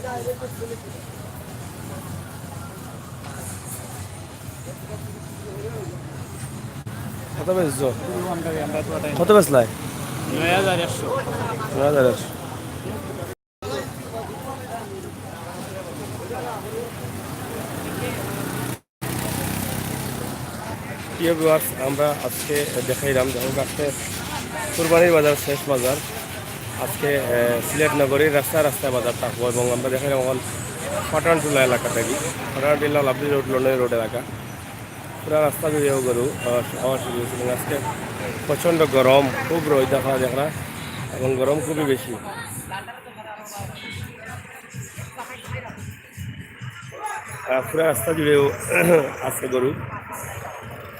কত বেচছো? কত বেচলাই? 9100। 9100। প্রিয় ভিউয়ার্স, আমরা আজকে দেখাইলাম দেখো আজকে কুরবানির বাজার শেষ বাজার। আজকে সিলেট নগরীর রাস্তায় রাস্তায় বাজার থাকবো এবং আমরা দেখাইলাম এখন পাঠানটুলা এলাকা থাকি। Pathantula lovely road London road এলাকা পুরা রাস্তা জুড়েও গরু খাওয়া শুরু হয়েছিল। আজকে প্রচণ্ড গরম, খুব রোদ দেখা এবং গরম খুবই বেশি। পুরা রাস্তা জুড়েও আছে গরু।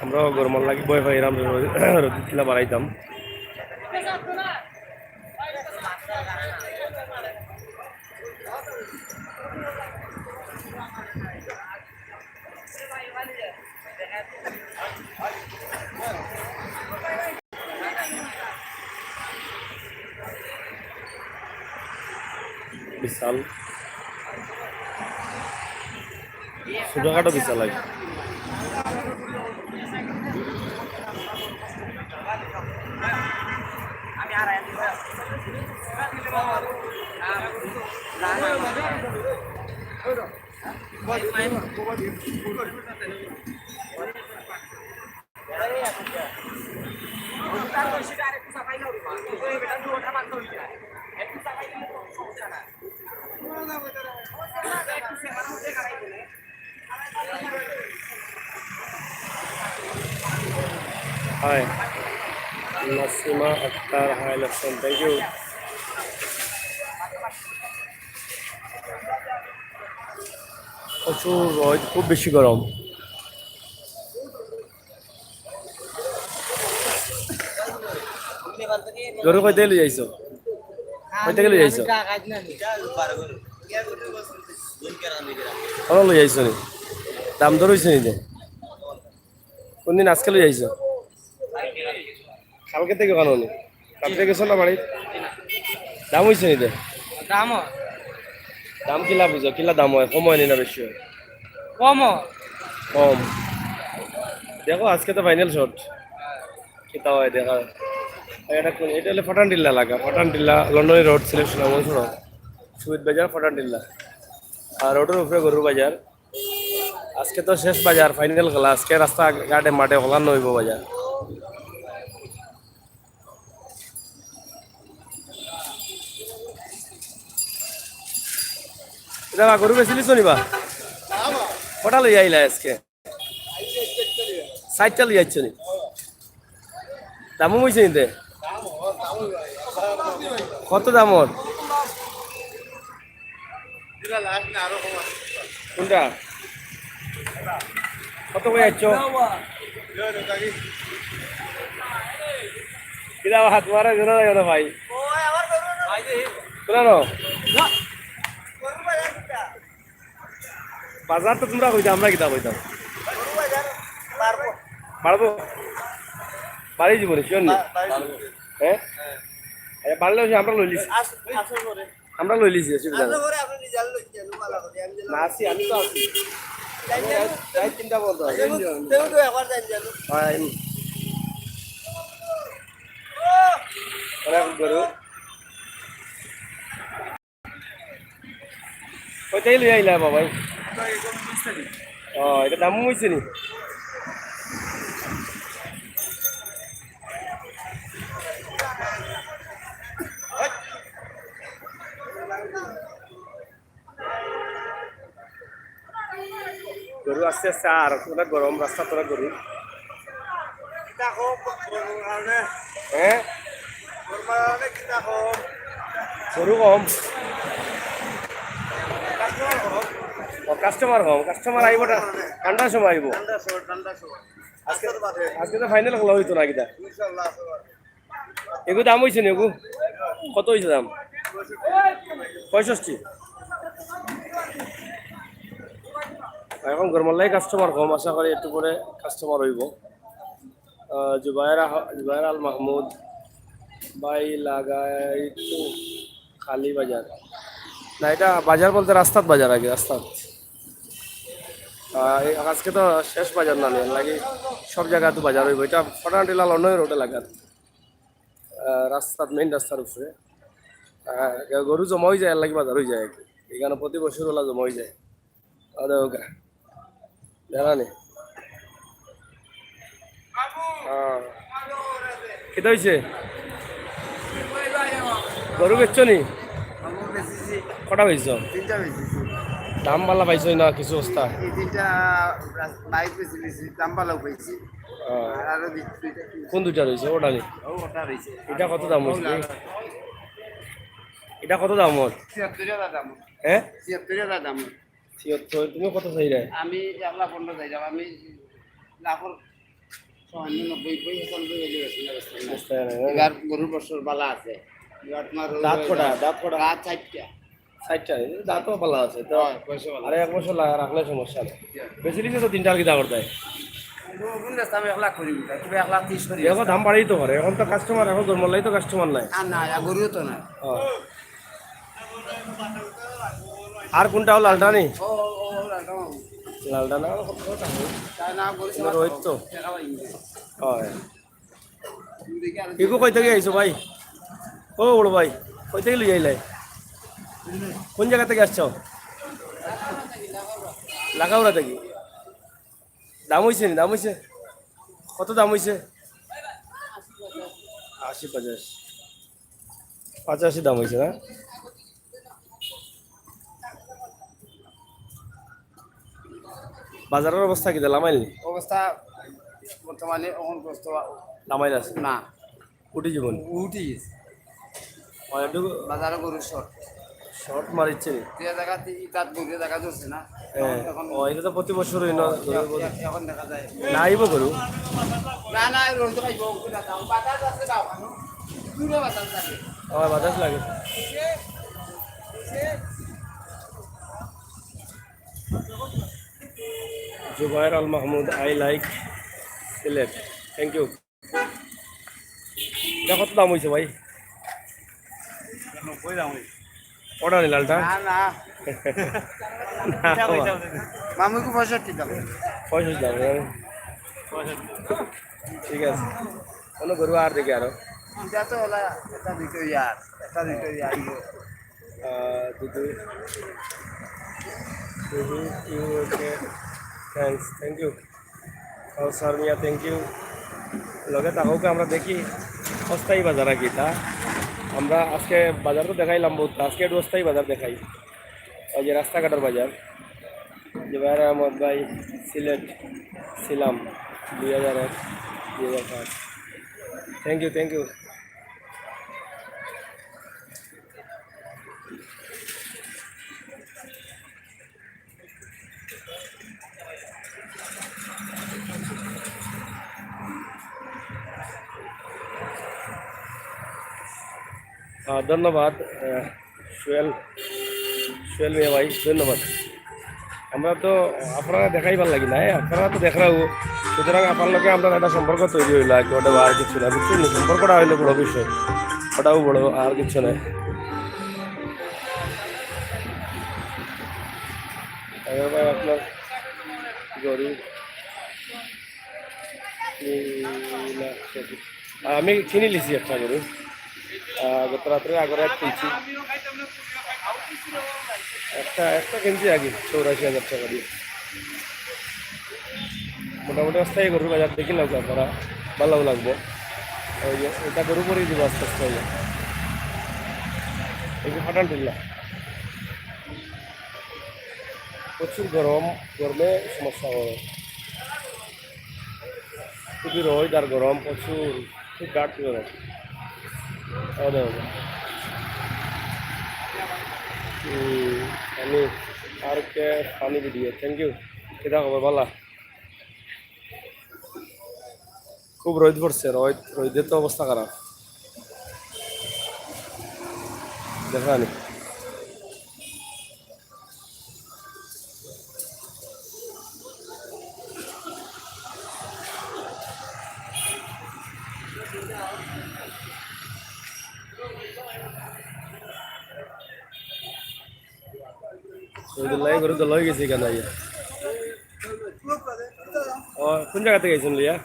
আমরাও গরম লাগি বয় পাইলাম রোদিলা বাড়াইতাম। বিশাল ছোটখাটো বিশাল লাগে। Hi, Nasima Akhtar. Hi, Lakshman. Thank you. প্রচুর রোদ, খুব বেশি গরম। গরু কইতে গেলে যাইছো? কইতে গেলে যাইছো? কত লই যাইছো নি? দাম দর হইছে নি? কোনদিন আজকে লই যাইছো? কালকে থেকে কেন নি? কালকে গেছো না বাড়ি? দাম হইছে নি? দাম দাম কিলা বুঝো? কিলা দাম হয়? কম হয় নি না বেশি হয়? কম কম। দেখো আজকে তো ফাইনাল শট কিতা হয় দেখা। এটা হলো ফাটানটিল্লা এলাকা। ফাটানটিল্লা লন্ডন রোড সিলেকশন শোনো সুইট বাজার ফাটানটিল্লা আর রোডের উপরে গরুর বাজার। আজকে তো শেষ বাজার, ফাইনাল খেলা। আজকে রাস্তা ঘাটে মাঠে হলানো হইব বাজার। এটা গরু বেচিলিস নিবা? কটা লই আইলা আজকে? 60টা লই আইছ নি? দামও হইছে নিতে? কত দাম ওর? কোনটা কত করে যাচ্ছ? কিরা হাত মারা জানা যায় না ভাই? শোনো বাজার তো তোমরা কইতা, আমরা কিতা কইতাম? বাড়বো বাড়ি জীবনে শিওর নি? হ্যাঁ বাড়লে আমরা লই লিছি, আমরা লই লিছি অসুবিধা না। আসি আমি তো আসি চিন্তা করতে গরু কোথায় লই আইলা বাবাই? ও এটা দাম হয়েছে নি? গরু আস্তে আস্তে আর অনেক গরম রাস্তা তোরা গরু। হ্যাঁ গরু কম, কাস্টমার কম। কাস্টমার আইব ঠান্ডার সময় আইব। আজকে তো ফাইনাল খেলা হইতো না কিটা? এগু দাম হয়েছে নি? এগু কত হয়েছে দাম? 65। এখন গরমাল্লাই কাস্টমার কম, আশা করি একটু করে কাস্টমার হইব। জুবায়ের আল মাহমুদ ভাই লাগাই তো খালি বাজার। না এটা বাজার বলতে রাস্তাত বাজার আগে রাস্তাত আজকে তো শেষ বাজার না নিয়ে লাগে সব জায়গা তো বাজার হইব এটা ফটানটিলা অন্য রোডে লাগাত রাস্তাত মেইন রাস্তার উপরে গরু জমা হয়ে যায় আর লাগে বাজার হয়ে যায় আর কি। এখানে প্রতি বছর ওলা জমা হয়ে যায় আরে ওকে জানা নি কেটা হয়েছে গরু বেচছ নি কটা পাইছ তিনটা বেশি দাম পাল্লা পাইছ না কিছু অবস্থা এই তিনটা বাইক বেশি বেশি দাম ভালো পেয়েছি আহ, আর আরো দুইটা কোন দুইটা রয়েছে ওটা নি ওটা রয়েছে এটা কত দাম হয়েছে এটা কত দাম হল ৭৬,০০০ দাম হ্যাঁ ৭৬,০০০ দাম ছিয়ত্তর তুমি কত চাই রে আমি ১,৫০,০০০ চাই যাব আমি লাখর ৯৫ এবার গরুর বছর বালা আছে এবার তোমার দাঁত কটা দাঁত কটা রাত ৪টা ষাটটা দাঁতও পালা আছে তো হয় পয়সা ভালো আরে এক বছর রাখলে সমস্যা নেই বেশি দিচ্ছে তো তিনটা আর কি দাম দেয় কোন রাস্তা আমি ১,০০,০০০ করি তুমি ১,৩০,০০০ করি এখন দাম বাড়াই তো পারে এখন তো কাস্টমার এখন জন্মলাই তো কাস্টমার নাই আর না গরুও তো না হ্যাঁ। আর কোনটা হলো লালটা নি ও ও রাখো লালটা না কত টাকা তাই না গরু রোহিত তো টাকা পাই হয় তুমি দেখি আর ইকো কই থেকে আইছো ভাই ও বড় ভাই কই থেকে লই আইলাই কোন জায়গা থেকে আসছো লাগাউড়া থেকে দাম হইছে নি দাম হইছে কত দাম হইছে ৮০ ৮৫ দাম হইছে না বাজারের অবস্থা কি লামাইল নি অবস্থা বর্তমানে অহন গ্রস্ত লামাইল আছে না উঠি জীবন উঠি গেছে একটু বাজারে গরুর শর্ট শর্ট মারিচ্ছে নি যে জায়গাতে ইটাত গরু দেখা যাচ্ছে না হ্যাঁ এখন ও এটা তো প্রতি বছর হই না এখন দেখা যায় না আইব করু না না রোজ খাইব বাজার আছে দাও দূরে বাজার থাকে আমার বাতাস লাগে Zubair Al Mahmud I like Sylhet thank you এটা কত দাম হয়েছে ভাই 90 দাম ওটা নি লালটা না না মামুকে 65 দাম 65 দাম ঠিক আছে কোনো গরু আর দেখি আরো এটা তো হলা এটা দিতে ইয়ার এটা দিতে ইয়ার দুধু দুধু ইউ ওকে থ্যাংক ইউ স্যার মিয়া থ্যাংক ইউ লগে তাহলে আমরা দেখি অস্থায়ী বাজার আর কি তা আমরা আজকে বাজার তো দেখাইলাম বহুত আজকে একটু অস্থায়ী বাজার দেখাই ওই যে রাস্তাঘাটের বাজার জুবাইর আহমদ ভাই সিলেট ছিলাম 2001 2005 থ্যাংক ইউ ধন্যবাদ সোহেল মিয়া ভাই ধন্যবাদ আমরা তো আপনারা দেখাইবার লাগি না আপনারা তো দেখাও সুতরাং আপনার লোকে আমরা একটা সম্পর্ক তৈরি হইলো আর কি ওটা আর কিছু না বুঝছেন সম্পর্কটা হইলো বড় বিষয় ওটাও বড় আর কিছু নাই ভাই আপনার গরিব আমি কিনে লিছি একটা গরু গত রাত্রে আগর রাত কিনছি একটা কিনছি আগে ৮৪,০০০ টাকা দিয়ে মোটামুটি অস্থায়ী গরুর বাজার দেখি লাগবে আপনারা ভালো লাগবো ওই যে এটা গরু পরেই দিব আস্তে আস্তে এই যে ফাটান টিল্লা প্রচুর গরমে সমস্যা হয় খুবই রোদ আর গরম প্রচুর খুব গাঢ় গরম আমি আর কে পানি দিয়ে থ্যাংক ইউ কেটা খবর বলা খুব রোদ পড়ছে রোদের তো অবস্থা খারাপ দেখানি রহিদুল্লাহ গরু তো লই গেছি কেন ইয়া ও কোন জায়গা থেকে গেছেন লিয়া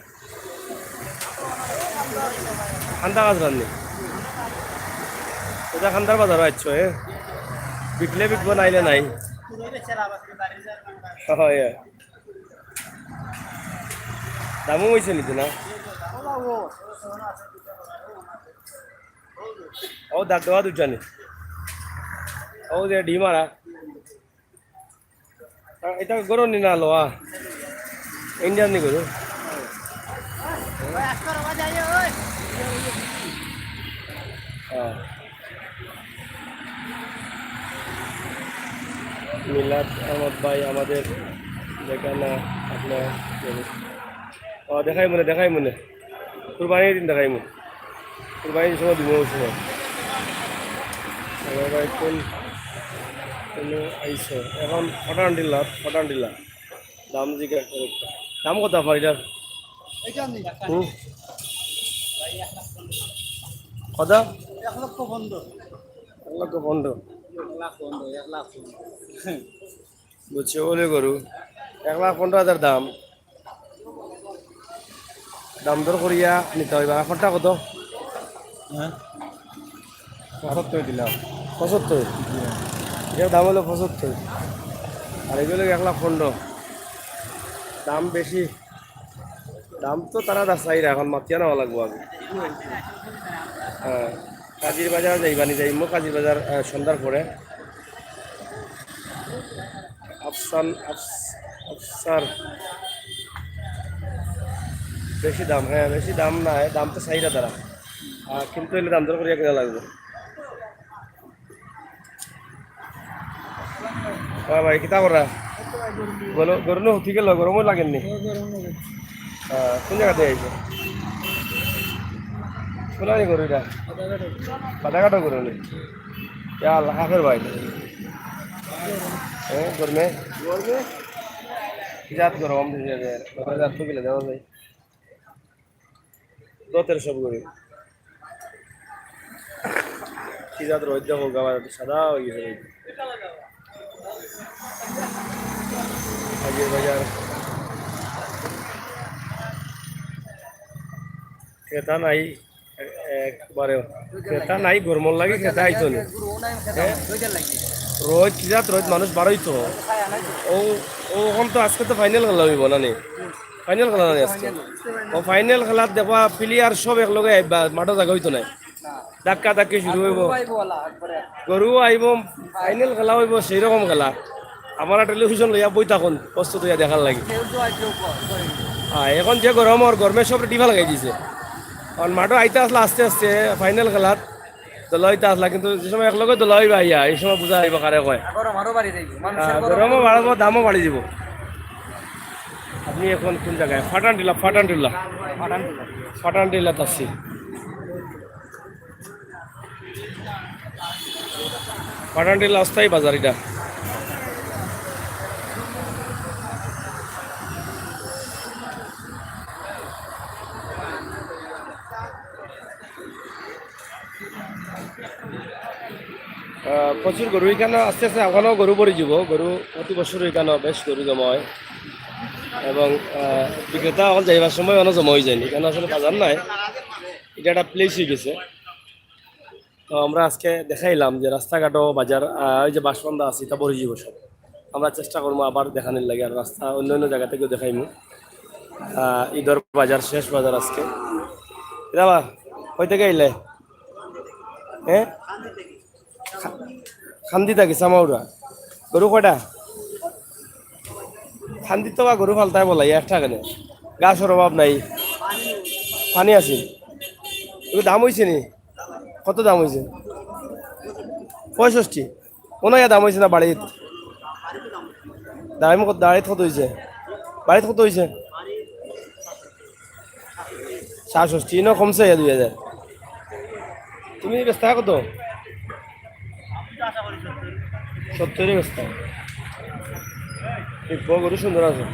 খান্দা কাজ রান্নি এটা খান্দার বাজার আচ্ছ বিকলে বিকব নাইলে নাই হয় দামও হয়েছে নিতে না ও দাগ দেওয়া দুটানি ও যে ডিমারা এটা গরু নি না লোয়া ইন্ডিয়ান নি গরু মিলাদ আহমদ ভাই আমাদের যেখানে আপনার ও দেখাই মনে কুরবানির দিন দেখাই মনে কুরবানির সময় দিব সময় ভাই কোন আইসো এখন ফটান দিলা দাম জিজ্ঞাসা করে দাম কত আপনার এটার কত 1,15,000 বুঝছে বলে গরু 1,15,000 দাম দর করিয়া নিতে হইবা এখনটা কত 75 দিলাম 75 এর দাম হলো 75 আর এগুলো 1,15,000 দাম বেশি দাম তো তারা দাসাই এখন মাতিয়া নেওয়া লাগবো আগে হ্যাঁ কাজির বাজার যাইবানি যাইমো কাজির বাজার সন্ধ্যার পরে আফসার বেশি দাম হ্যাঁ বেশি দাম না দাম তো চাহিদা তারা কিন্তু এলে দাম দর করিয়া কিনা লাগবে ভাই কিতা করা গরু নো ঠিক গেল গরমও লাগেননি কোন জায়গাতে আইছে কোনানি গরু এটা পাতাঘাটো গরু নি আল্লাহ হাফের ভাই গরমে জাত গরম জাত তো গেলে দেওয়া যায় দতের সব গরু কি জাত রোদ দেখো গাবার সাদা হয়ে গেছে আগের বাজার ক্রেতা নাই একবারে ক্রেতা নাই গরমর লাগে ক্রেতা আইতো না রোদ কিজাত রোদ মানুষ বারোই তো ও ওখান তো আজকে তো ফাইনাল খেলা হইব না নি ফাইনাল খেলা নাই আজকে ও ফাইনাল খেলাত দেখবা প্লেয়ার সব একলগে মাঠে জায়গা হইতো না ধাক্কা ধাক্কি শুরু হইব গরু আইব ফাইনাল খেলা হইব সেই রকম খেলা আমার টেলিভিশন লইয়া বই থাকুন প্রস্তুত হইয়া দেখার লাগে এখন যে গরমে সব টিভা লাগাই দিছে কারণ মাঠও আইতে আসলা আস্তে আস্তে ফাইনাল খেলাত দলইতে আসলা কিন্তু যে সময় একলগে দলইবা আইয়া এই সময় বুঝা আইব কারে কয় গরমও বাড়ব দামও বাড়ি যাব আপনি এখন কোন জায়গায় ফাটান টিল্লাত আছি ফাটান টিল্লা অস্থায়ী বাজার এটা প্রচুর গরু এখানে আস্তে আস্তে এখনও গরু পড়ে যাব গরু প্রতি বছর এখানে বেশ গরু জমা হয় এবং বিক্রেতা এখন যাইবার সময় অনেক জমা হয়ে যায়নি এখানে আসলে বাজার নাই এটা একটা প্লেস হয়ে গেছে তো আমরা আজকে দেখাইলাম যে রাস্তাঘাটও বাজার ওই যে বাসবন্ধা আছে এটা পড়ে যাব সব আমরা চেষ্টা করবো আবার দেখানোর লাগে আর রাস্তা অন্য অন্য জায়গা থেকেও দেখাইমু ঈদর বাজার শেষ বাজার আজকে দাবা কই থেকে আইলে হ্যাঁ খান্দি থাকি সামাউরা গরু কয়টা খান্দি তো বা গরু ফালতায় বলাই একটা কেন গাছের অভাব নাই পানি আছে এগুলো দাম হয়েছে নি কত দাম হয়েছে 65 কোনো দাম হয়েছে না বাড়িত দাম কত দাঁড়িয়ে কত হয়েছে বাড়িত কত হয়েছে 67 না কমছে 2000 তুমি ব্যস্ত কত 70 ব্যস্ত গরু সুন্দর আছে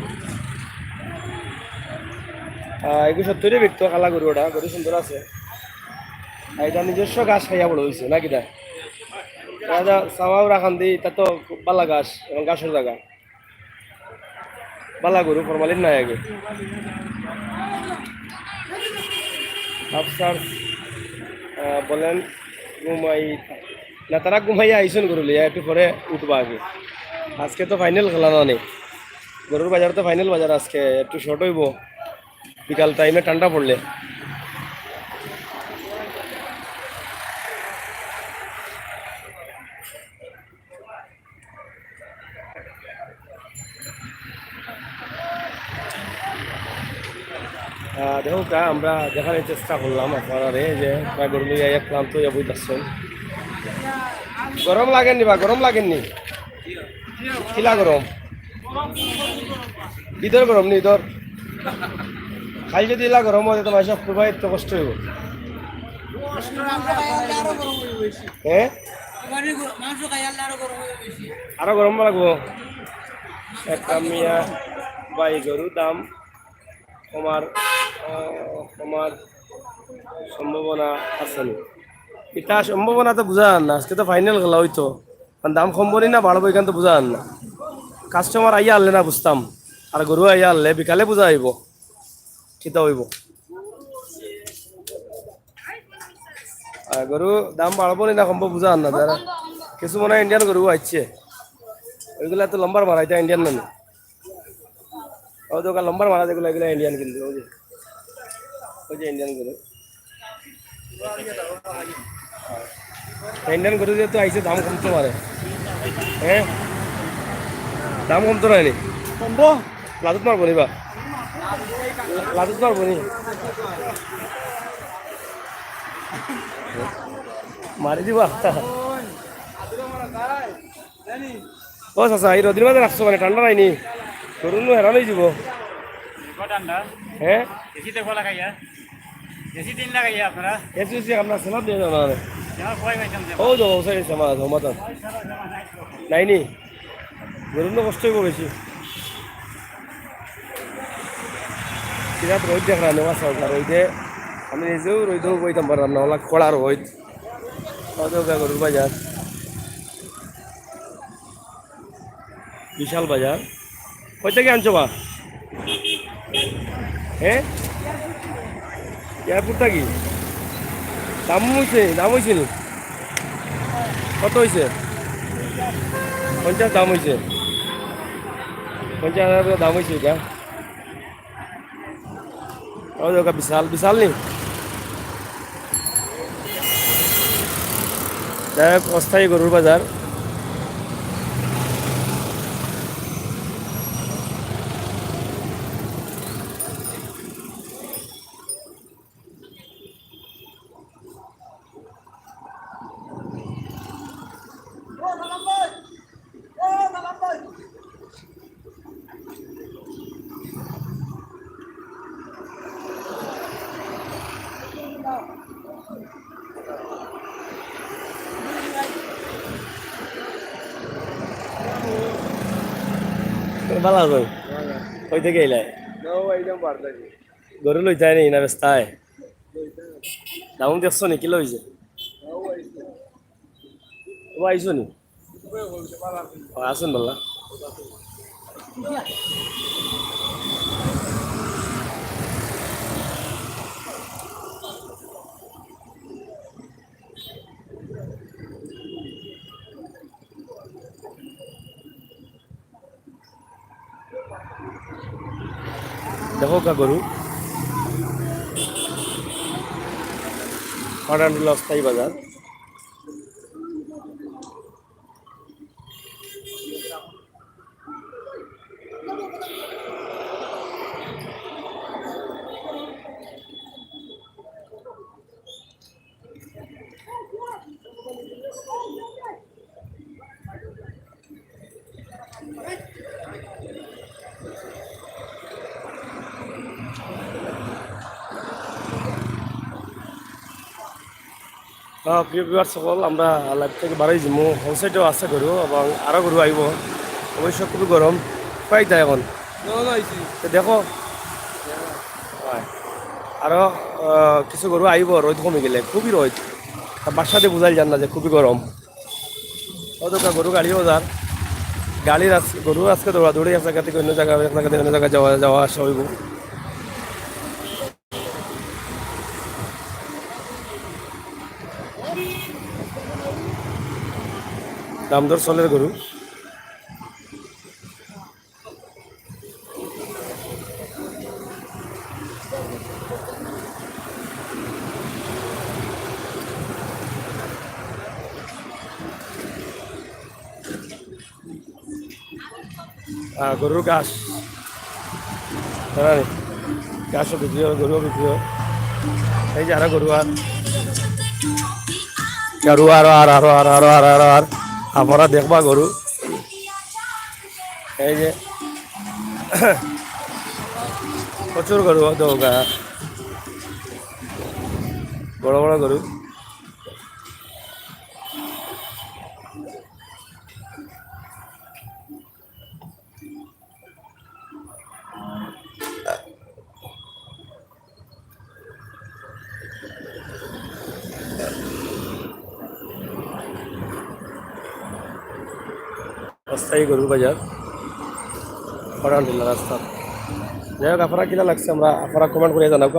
এগুলো 70 বিকতো কালা গরু ওটা গরু সুন্দর আছে এটা নিজস্ব গাছ খাইয়া বড় হয়েছে নাকি রাজা সামাও রাখান দি তা তো খুব বালা গাছ এবং গাছের জায়গা বালা গরু ফরমালিন নাই আগে আফসার বলেন ঘুমাই না তারা ঘুমাইয়া আইসুন গরু লিয়া একটু পরে উঠবা আগে আজকে তো ফাইনাল খেলা না অনেক গরুর বাজার তো ফাইনাল বাজার আজকে একটু শর্ট হইব বিকাল টাইমে ঠান্ডা পড়লে দেখো কা আমরা দেখার চেষ্টা করলাম আপনারা যে প্রায় গরু লিয়ে এক ক্লান্ত হইয়া বইতাছেন গরম লাগেননি বা গরম লাগেননি কিলা গরম ঈদর গরম নি ঈদর খাই যদি ইলা গরম হয় তো মাসে খুবই তো কষ্ট হইব হ্যাঁ আরো গরম লাগবো একটা মিয়া বাই গরু দাম কমার কমার সম্ভাবনা আছে নি এটা সম্ভাবনা তো বুঝা না আজকে তো ফাইনাল খেলা হইতো দাম কমবনি না বাড়বো এখান তো বুঝা না কাস্টমার আইয়া আনলে না বুঝতাম আর গরু আইয়া আনলে বিকালে বুঝা হইব কিতা হইব আর গরু দাম বাড়বো না কমবো বুঝা না যারা কিছু মনে হয় ইন্ডিয়ান গরু আইছে ওইগুলা তো লম্বার মারা এটা ইন্ডিয়ান না ও তো লম্বার মারা যেগুলো এগুলো ইন্ডিয়ান কিন্তু ওই যে ইন্ডিয়ান গরু ইন্ডিয়ান গরু যেহেতু আইছে দাম কমতে পারে হ্যাঁ দাম কমতো নয়নি কমবো লাদুত মারবো নি বা লাদুত মারবো নি মারি দিব ও চাচা এই রদির মাঝে রাখছো মানে ঠান্ডা নাইনি গরু হেরান হয়ে যাব ঠান্ডা হ্যাঁ এসিতে খোলা খাইয়া এসি দিন লাগাইয়া আপনারা এসে আপনার সেলাপ দিয়ে যাবো না আমার ভয় পাইতাম যে ও যাবো সেই আমার ধমাতাম নাইনি গরুর কষ্ট হইব বেশি বিরাট রোদ দেখা নেওয়া সরকার রোদে আমি নিজেও রোদেও বইতাম পারলাম না ওলা কড়া রোদ গরুর বাজার বিশাল বাজার কই থেকে আনছো বা হ্যাঁ এয়ারপোর্ট থাকি দাম হয়েছে নি কত হয়েছে 50 দাম হয়েছে 50,000 টাকা দাম হয়েছে এটা ও দেখা বিশাল বিশাল নি দেখ অস্থায়ী গরুর বাজার ভালো আছে কই থেকে এলাই গরু লই যায় নি না বেস্তায় দাম দেখছো নি কিলো হয়েছে ও আইসো নি আসুন বললা দেখো কা গরু পাটানটুলা অস্থায়ী বাজার প্রিয় বিভার সকল আমরা লাইভ থেকে বাড়াই যাবো হোল সাইডেও আছে গরু এবং আরও গরু আইব অবশ্য খুবই গরম পাই তাই এখন তো দেখো হয় আরও কিছু গরু আইব রোদ কমে গেলে খুবই রোদ বাসাতে বোঝাই যান না যে খুবই গরম দোকা গরু গাড়ি বাজার গাড়ির গরু আজকে দৌড়াদৌড়ি এক জায়গা থেকে অন্য জায়গায় এক জায়গা থেকে অন্য জায়গায় যাওয়া যাওয়া আসা হইব দামদর চলের গরু গরুর ঘাস জানি ঘাসও বিক্রি হয় গরুও বিক্রি হয় এই যে আরো গরু আর গরু আর আপনারা দেখবা গরু এই যে প্রচুর গরু দৌগা বড় বড় গরু অস্থায়ী গরুর বাজার আলহামদুলিল্লাহ রাস্তা যাই হোক আপনারা কিনা লাগছে আপনারা কমেন্ট করে জানাবো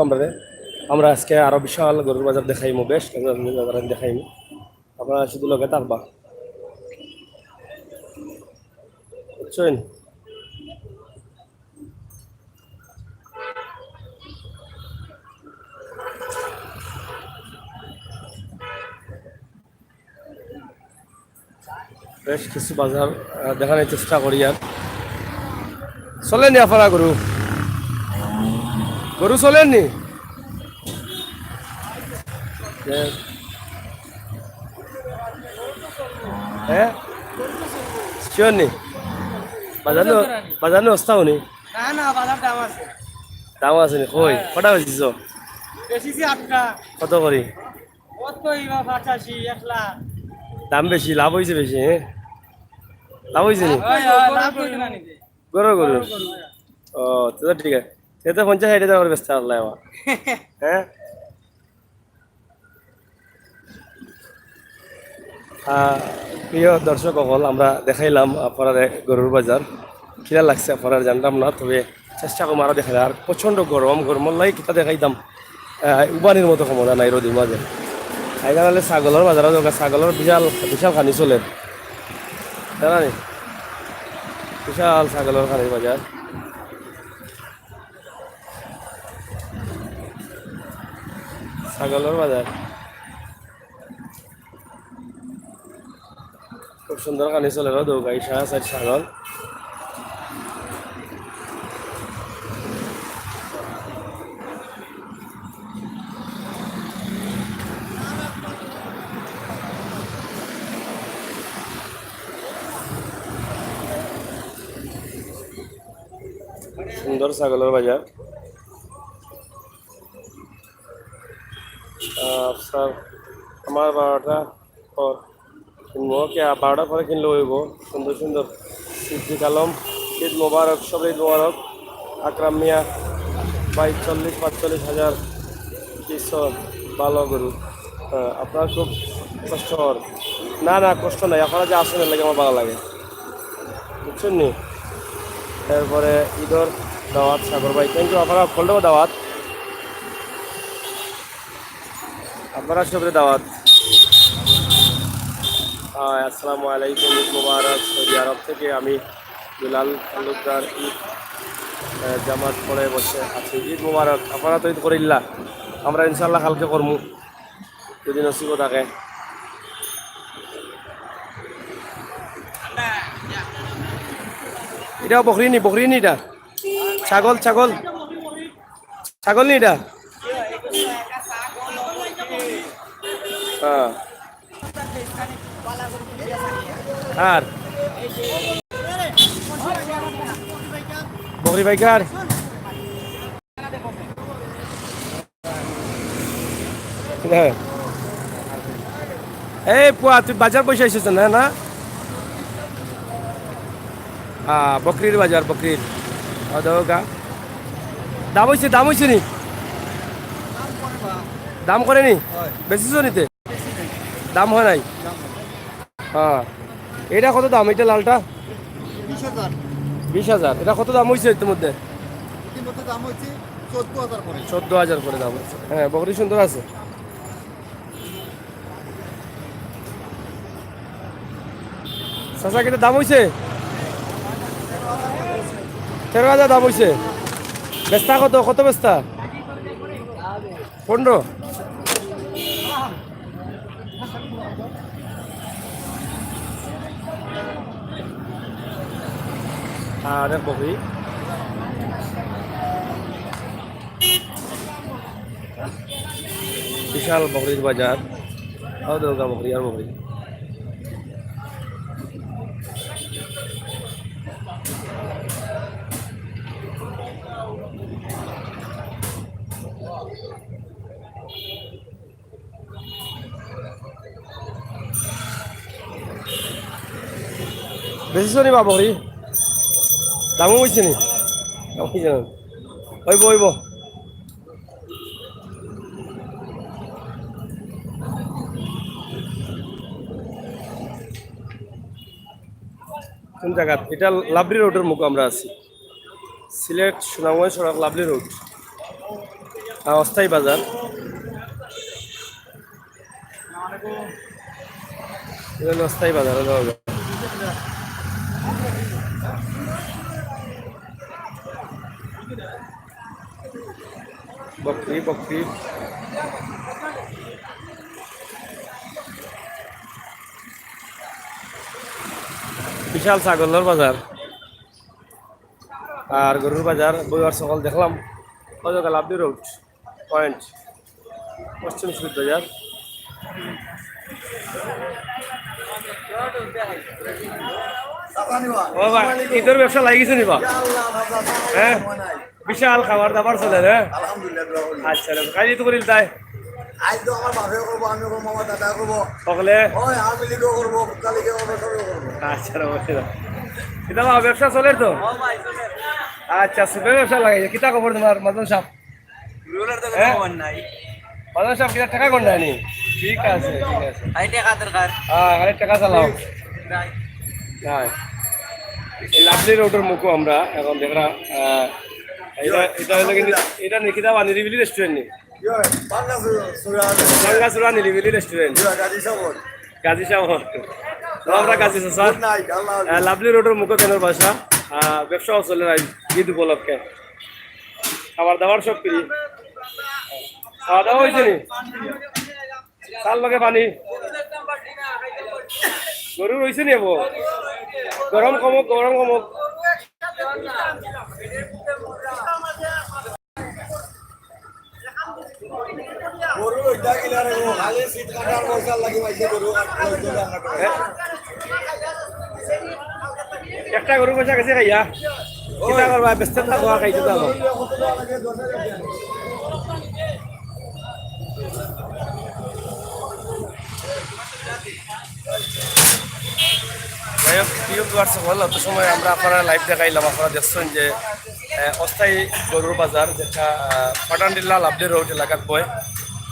আমরা আজকে আরো বিশাল গরুর বাজার দেখাইমু বেশ বাজার দেখাইমু আপনারা শুধু লগে থাকবা বুঝছেন বেশ কিছু বাজার দেখানোর চেষ্টা করি আর চলেননি আপনারা গরু গরু চলেননি হ্যাঁ শিওর নি বাজার অস্তাও নি না না বাজার দাম আছে দাম আছে নি কই কটা বেচিছ বেশিছি 8টা কত করি কত ইবা 85 1 লাখ দাম বেশি লাভ হয়েছে বেশি হ্যাঁ লাভ হয়েছে নি লাভ করতে না নিতে গরু গরু ও তো ঠিক আছে সে তো 50-60 করে বেচতে পারলে আমার হ্যাঁ প্রিয় দর্শক হল আমরা দেখাইলাম আপনার গরুর বাজার কিনা লাগছে আপনার জানতাম না তবে চেষ্টা করবো আরও দেখাই আর প্রচণ্ড গরমের লাই কিতা দেখাইতাম উবানির মতো ক্ষমতা নাই রোদির মাঝে এইখানে ছাগলের বাজারও দরকার ছাগলের বিশাল বিশাল খানি চলে জানা নি বিশাল ছাগলের খানির বাজার ছাগলের বাজার খুব সুন্দর খানি চলে দৌগাই সাইড ছাগল সুন্দর ছাগলের বাজার স্যার আমার 12টা পর কিনবো কি 12টার পরে কিনলে হইব সুন্দর সুন্দর সিদ্দিক আলম ঈদ মোবারক সব ঈদ মোবারক আকরাম মিয়া 42-45 হাজার কিছু ভালো গরু আপনার খুব কষ্ট না না কষ্ট নাই আপনারা যে আসেন লাগে আমার ভালো লাগে বুঝছেন নি এরপরে ঈদর দাওয়াত সাগর ভাই থ্যাংক ইউ আপনারা ফোনটাও দাওয়াত আপনারা সবরে দাওয়াত আসসালামু আলাইকুম ঈদ মুবারক সৌদি আরব থেকে আমি বিলাল তালুকদার ঈদ জামাত পরে বসে আছি ঈদ মুবারক আপনারা তো ঈদ করিল্লা আমরা ইনশাল্লাহ কালকে করমু যদি নসিব থাকে এটা বকরি নি এটা ছাগল ছাগল ছাগল নি এটা হ্যাঁ আর বকরি বাইকার হ্যাঁ এই পুয়া তুই বাজার পয়সা এসেছ না না বকরির বাজার বকরির দৌগা দাম হয়েছে নি দাম করেনি বেশিছ নিতে দাম হয় নাই হ্যাঁ এটা কত দাম এটা লালটা? 20,000 20,000। এটা কত দাম হয়েছে ইতিমধ্যে? ইতিমধ্যে দাম হচ্ছে 14,000 করে। 14,000 করে দাম হচ্ছে। হ্যাঁ বকরি সুন্দর আছে। চাচা কিন্তু দাম হয়েছে 13,000 দাম হয়েছে। বেস্তা কত কত বেস্তা? 15। আর এক বকরি বিশাল বকরির বাজার। দুর্গা বকরি আর বকরি। বেশি নি বা বকরি দামও হয়েছে নি? দাম হয়েছে না? হইব হইব। কোন জায়গা? এটা লাভলি রোডের মুখ আমরা আছি। সিলেট সুনামগঞ্জ সড়ক লাভলি রোড, অস্থায়ী বাজার। এটা হলো অস্থায়ী বাজার। বকরি বকরি বিশাল ছাগলের বাজার আর গরুর বাজার। বইবার সকাল দেখলাম ওই জায়গা লাভলি রোড পয়েন্ট পশ্চিম সুদ বাজার। ও ভাই ঈদের ব্যবসা লাগিয়েছে নি বা? হ্যাঁ বিশাল খাবার দাবার চলে রে। আচ্ছা কাজই তো করিল তাই আজ তো আমার বাপে করবো, আমি করবো, আমার দাদা করবো, সকলে। ওই আমি লিখেও করবো, কালিকে করবো, সবই করবো। আচ্ছা এটা ব্যবসা চলে তো? আচ্ছা সুপের ব্যবসা লাগাইছে। কিতা খবর তোমার মাদন সাহেব? মাদন সাহেব কিতা টাকা কোন নেয়নি? ঠিক আছে ঠিক আছে। হ্যাঁ খালি টাকা চালাও। হ্যাঁ এই লাভলি রোডের মুখো আমরা এখন দেখলাম। এটা এটা হলো কিন্তু এটা নিকিতা বা নিরিবিলি রেস্টুরেন্ট নি? বাঙ্গাসুরা নিরিবিলি রেস্টুরেন্ট গাজী সাহর। আমরা গাজী স্যার লাভলি রোডের মুখো কেনার বাসা। ব্যবসাও চলে নাই ঈদ উপলক্ষে। খাবার দাবার সব ফ্রি। খাওয়া দাওয়া হয়েছে নি? চাল লগে পানি গরু রয়েছে নি? এবো গরম কমক গরম কমক। গরু ওইটা কিলা রে গো, খালি শীত কাটার পয়সা লাগি পাইছে গরু আর একটা গরু পয়সা গেছে খাইয়া কিতা করবা? ব্যস্ত থাকবা খাইতে থাকো। অত সময় আমরা আপনারা লাইভ দেখাইলাম। আপনারা দেখছেন যে অস্থায়ী গরুর বাজার যেটা পাটানডিল্লা লাভলি রোড এলাকাত বয়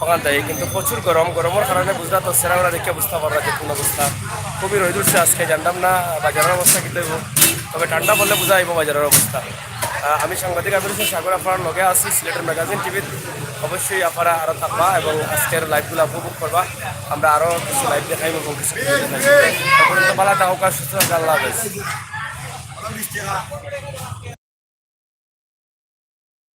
ওখান থেকে কিন্তু প্রচুর গরমের কারণে বুঝলা তো সেরাবেলা দেখে বুঝতে পারলা যে কোন অবস্থা। খুবই রোদ উঠছে আজকে। জানতাম না বাজারের অবস্থা কিন্তু তবে ঠান্ডা পড়লে বোঝা যাইব বাজারের অবস্থা। আমি সাংবাদিক আবির হোসেন সাগর আপনার লগে আছি সিলেটের ম্যাগাজিন টিভির। অবশ্যই আপনারা আরও থাকবা এবং আজকের লাইভগুলো উপভোগ করবা। আমরা আরও কিছু লাইভ দেখাইব এবং কিছু দেখাইব। ভালো থাকা সুস্থ আল্লাহ হাফেজ।